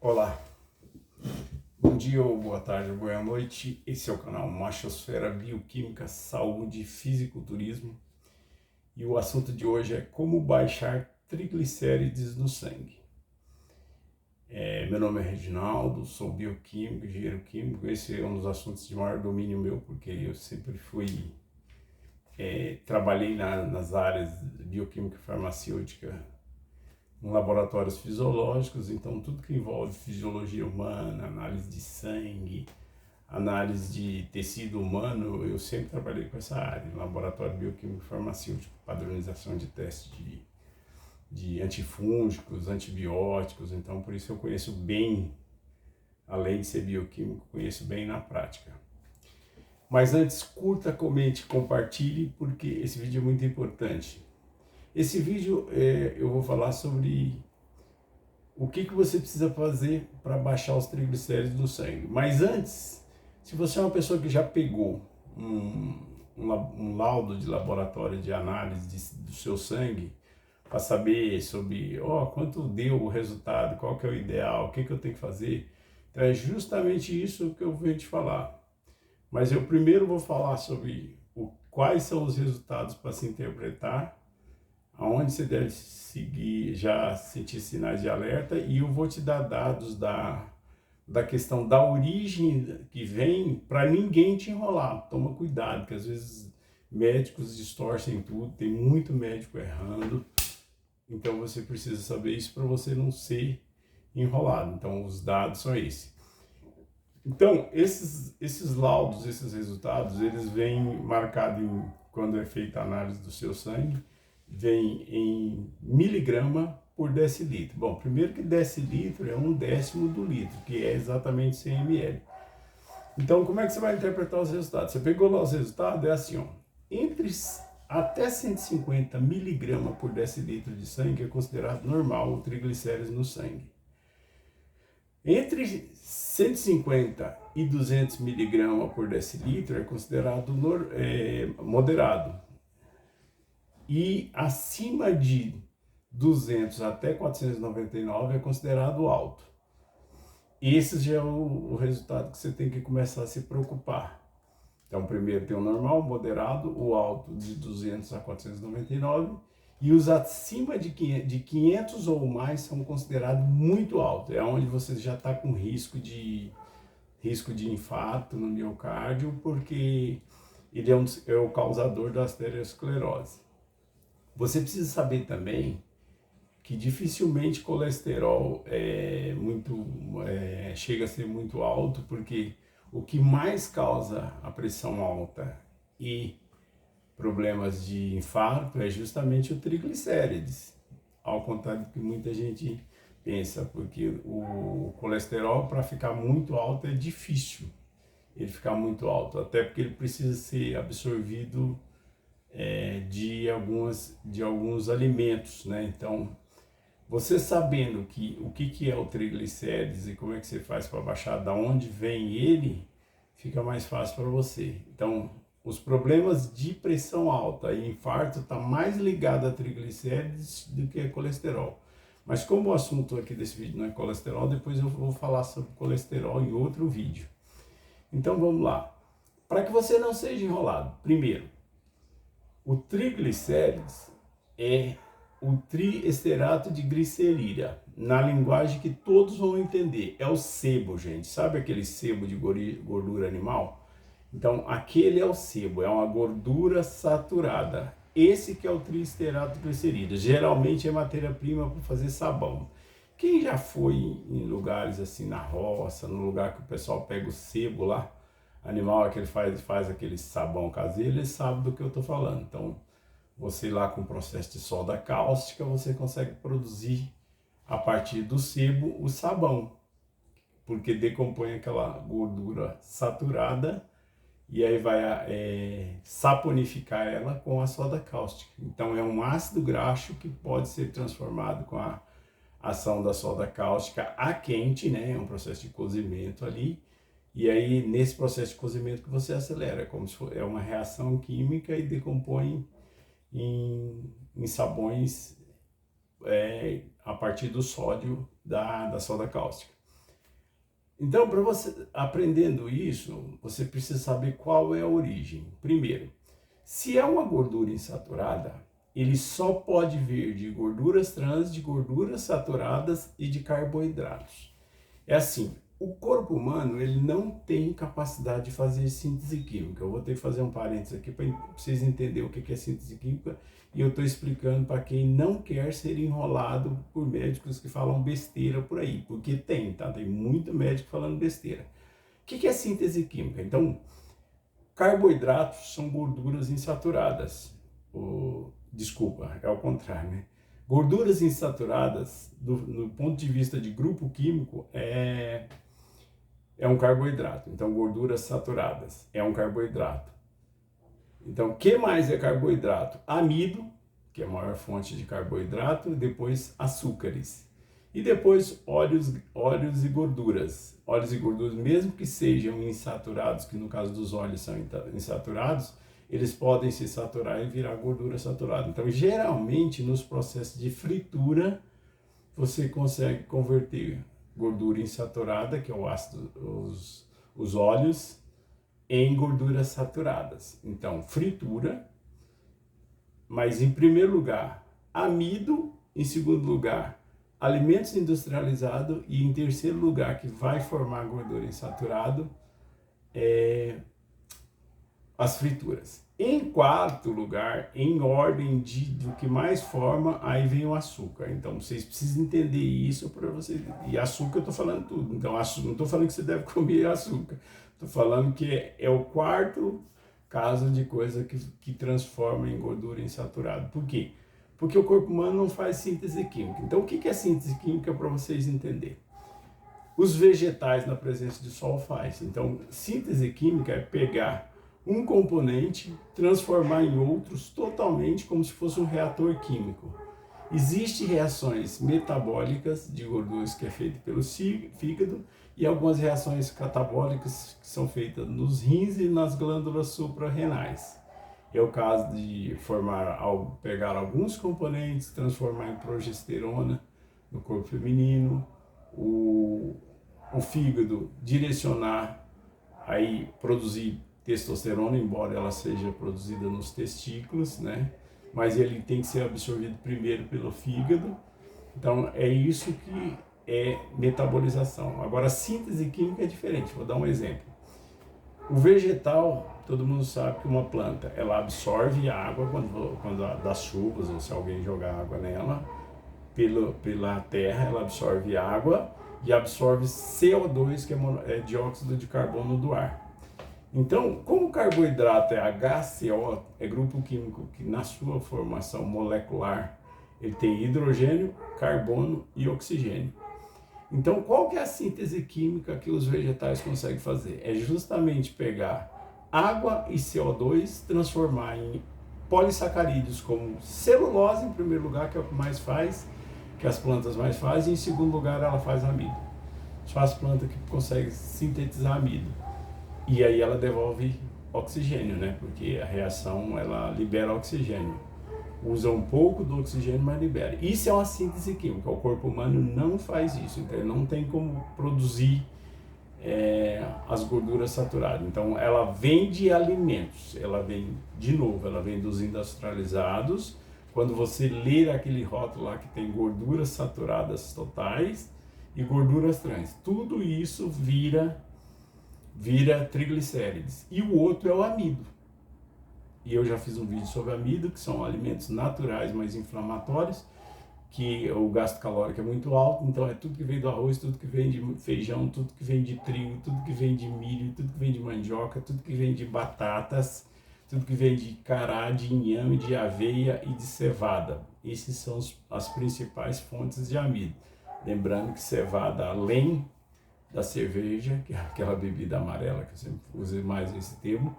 Olá, bom dia ou boa tarde ou boa noite. Esse é o canal Machosfera Bioquímica, Saúde e Fisiculturismo. E o assunto de hoje é como baixar triglicérides no sangue. Meu nome é Reginaldo, sou bioquímico, engenheiro químico. Esse é um dos assuntos de maior domínio meu, porque eu sempre trabalhei nas áreas bioquímica e farmacêutica em laboratórios fisiológicos, então tudo que envolve fisiologia humana, análise de sangue, análise de tecido humano, eu sempre trabalhei com essa área, em laboratório bioquímico e farmacêutico, padronização de teste de antifúngicos, antibióticos, então por isso eu conheço bem, além de ser bioquímico, conheço bem na prática. Mas antes, curta, comente, compartilhe, porque esse vídeo é muito importante. Esse vídeo eu vou falar sobre o que você precisa fazer para baixar os triglicéridos do sangue. Mas antes, se você é uma pessoa que já pegou um laudo de laboratório de análise do seu sangue, para saber sobre quanto deu o resultado, qual que é o ideal, o que eu tenho que fazer, então é justamente isso que eu vou te falar. Mas eu primeiro vou falar sobre quais são os resultados para se interpretar, aonde você deve seguir, já sentir sinais de alerta, e eu vou te dar dados da questão da origem que vem, para ninguém te enrolar. Toma cuidado, que às vezes médicos distorcem tudo, tem muito médico errando, então você precisa saber isso para você não ser enrolado. Então os dados são esses. Então esses laudos, esses resultados, eles vêm marcados quando é feita a análise do seu sangue, vem em miligrama por decilitro. Bom, primeiro que decilitro é 1/10 do litro, que é exatamente 100 ml. Então, como é que você vai interpretar os resultados? Você pegou lá os resultados, é assim, até 150 miligramas por decilitro de sangue é considerado normal o triglicérides no sangue. Entre 150 e 200 miligramas por decilitro é considerado moderado. E acima de 200 até 499 é considerado alto. Esse já é o resultado que você tem que começar a se preocupar. Então, primeiro tem o normal, o moderado, o alto de 200 a 499, e os acima de 500 ou mais são considerados muito altos. É onde você já está com risco de infarto no miocárdio, porque ele é o causador da arteriosclerose. Você precisa saber também que dificilmente colesterol chega a ser muito alto, porque o que mais causa a pressão alta e problemas de infarto é justamente o triglicérides, ao contrário do que muita gente pensa, porque o colesterol, para ficar muito alto, é difícil ele ficar muito alto, até porque ele precisa ser absorvido de alguns alimentos, né? Então, você sabendo o que é o triglicérides e como é que você faz para baixar, da onde vem ele, fica mais fácil para você. Então, os problemas de pressão alta e infarto está mais ligado a triglicérides do que a colesterol. Mas como o assunto aqui desse vídeo não é colesterol, depois eu vou falar sobre colesterol em outro vídeo. Então vamos lá. Para que você não seja enrolado, primeiro, o triglicérides é o triesterato de glicerina, na linguagem que todos vão entender. É o sebo, gente. Sabe aquele sebo de gordura animal? Então, aquele é o sebo, é uma gordura saturada. Esse que é o triesterato de glicerina. Geralmente é matéria-prima para fazer sabão. Quem já foi em lugares assim na roça, no lugar que o pessoal pega o sebo lá, animal que ele faz aquele sabão caseiro, ele sabe do que eu estou falando. Então, você lá com o processo de soda cáustica, você consegue produzir a partir do sebo o sabão, porque decompõe aquela gordura saturada e aí vai saponificar ela com a soda cáustica. Então é um ácido graxo que pode ser transformado com a ação da soda cáustica a quente, né? É um processo de cozimento ali. E aí nesse processo de cozimento que você acelera, como se é uma reação química e decompõe em sabões a partir do sódio da soda cáustica. Então, para você aprendendo isso, você precisa saber qual é a origem. Primeiro, se é uma gordura insaturada, ele só pode vir de gorduras trans, de gorduras saturadas e de carboidratos. É assim, o corpo humano ele não tem capacidade de fazer síntese química. Eu vou ter que fazer um parênteses aqui para vocês entenderem o que é síntese química e eu estou explicando para quem não quer ser enrolado por médicos que falam besteira por aí, porque tem, tá? Tem muito médico falando besteira. O que é síntese química? Então, carboidratos são gorduras insaturadas. Desculpa, é o contrário, né? Gorduras insaturadas, do ponto de vista de grupo químico, é um carboidrato. Então, gorduras saturadas é um carboidrato. Então, o que mais é carboidrato? Amido, que é a maior fonte de carboidrato, depois açúcares. E depois óleos e gorduras. Óleos e gorduras, mesmo que sejam insaturados, que no caso dos óleos são insaturados, eles podem se saturar e virar gordura saturada. Então, geralmente, nos processos de fritura, você consegue converter gordura insaturada, que é o ácido, os óleos, em gorduras saturadas. Então, fritura, mas em primeiro lugar, amido, em segundo lugar, alimentos industrializados e em terceiro lugar, que vai formar gordura insaturada, as frituras. Em quarto lugar, em ordem do que mais forma, aí vem o açúcar. Então, vocês precisam entender isso para vocês. E açúcar eu estou falando tudo. Então, não estou falando que você deve comer açúcar. Estou falando que é o quarto caso de coisa que transforma em gordura insaturada. Por quê? Porque o corpo humano não faz síntese química. Então, o que é síntese química para vocês entenderem? Os vegetais na presença de sol faz. Então, síntese química é pegar um componente, transformar em outros totalmente como se fosse um reator químico. Existem reações metabólicas de gorduras que é feita pelo fígado e algumas reações catabólicas que são feitas nos rins e nas glândulas suprarrenais. É o caso de pegar alguns componentes, transformar em progesterona no corpo feminino, o fígado direcionar, aí produzir testosterona, embora ela seja produzida nos testículos, né? Mas ele tem que ser absorvido primeiro pelo fígado. Então, é isso que é metabolização. Agora, a síntese química é diferente. Vou dar um exemplo. O vegetal, todo mundo sabe que uma planta, ela absorve água quando das chuvas, ou se alguém jogar água nela, pela terra, ela absorve água e absorve CO2, que é dióxido de carbono do ar. Então, como o carboidrato é HCO, é grupo químico que na sua formação molecular ele tem hidrogênio, carbono e oxigênio. Então, qual que é a síntese química que os vegetais conseguem fazer? É justamente pegar água e CO2, transformar em polissacarídeos como celulose, em primeiro lugar, que é o que mais faz, que as plantas mais fazem, e em segundo lugar ela faz amido. Só as plantas que conseguem sintetizar amido. E aí ela devolve oxigênio, né? Porque a reação, ela libera oxigênio. Usa um pouco do oxigênio, mas libera. Isso é uma síntese química. O corpo humano não faz isso. Então, ele não tem como produzir as gorduras saturadas. Então, ela vem de alimentos. Ela vem, de novo, ela vem dos industrializados. Quando você ler aquele rótulo lá que tem gorduras saturadas totais e gorduras trans. Tudo isso vira triglicérides. E o outro é o amido. E eu já fiz um vídeo sobre amido, que são alimentos naturais, mas inflamatórios, que o gasto calórico é muito alto, então é tudo que vem do arroz, tudo que vem de feijão, tudo que vem de trigo, tudo que vem de milho, tudo que vem de mandioca, tudo que vem de batatas, tudo que vem de cará, de inhame, de aveia e de cevada. Esses são as principais fontes de amido. Lembrando que cevada, além da cerveja, que é aquela bebida amarela, que eu sempre uso mais esse termo,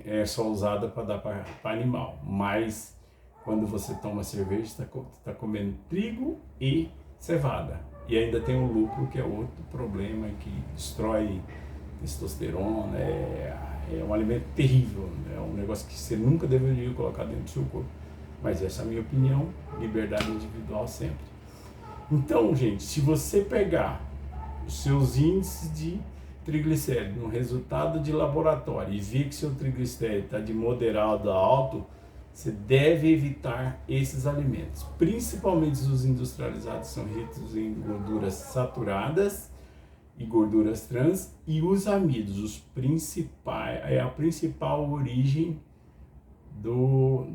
é só usada para dar para animal. Mas quando você toma cerveja, está comendo trigo e cevada. E ainda tem o lúpulo, que é outro problema, que destrói testosterona, é um alimento terrível, é um negócio que você nunca deveria colocar dentro do seu corpo. Mas essa é a minha opinião, liberdade individual sempre. Então, gente, se você pegar os seus índices de triglicéridos no resultado de laboratório e ver que seu triglicérido está de moderado a alto, você deve evitar esses alimentos, principalmente os industrializados, são ricos em gorduras saturadas e gorduras trans, e os amidos, os principais, é a principal origem do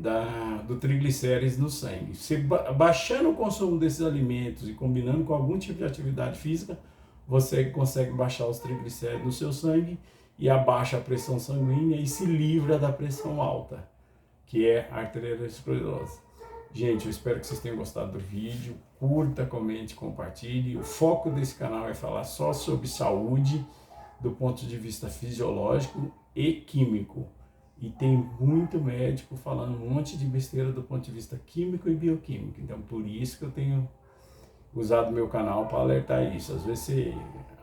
triglicérides no sangue. Você baixando o consumo desses alimentos e combinando com algum tipo de atividade física, você consegue baixar os triglicéridos no seu sangue e abaixa a pressão sanguínea e se livra da pressão alta, que é a arteriosclerose. Gente, eu espero que vocês tenham gostado do vídeo. Curta, comente, compartilhe. O foco desse canal é falar só sobre saúde do ponto de vista fisiológico e químico. E tem muito médico falando um monte de besteira do ponto de vista químico e bioquímico. Então, por isso que eu tenho usado meu canal para alertar isso. Às vezes você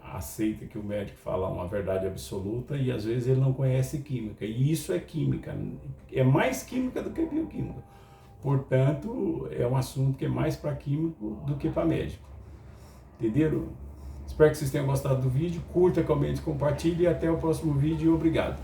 aceita que o médico fala uma verdade absoluta e às vezes ele não conhece química. E isso é química. É mais química do que bioquímica. Portanto, é um assunto que é mais para químico do que para médico. Entenderam? Espero que vocês tenham gostado do vídeo. Curta, comente, compartilhe e até o próximo vídeo. Obrigado.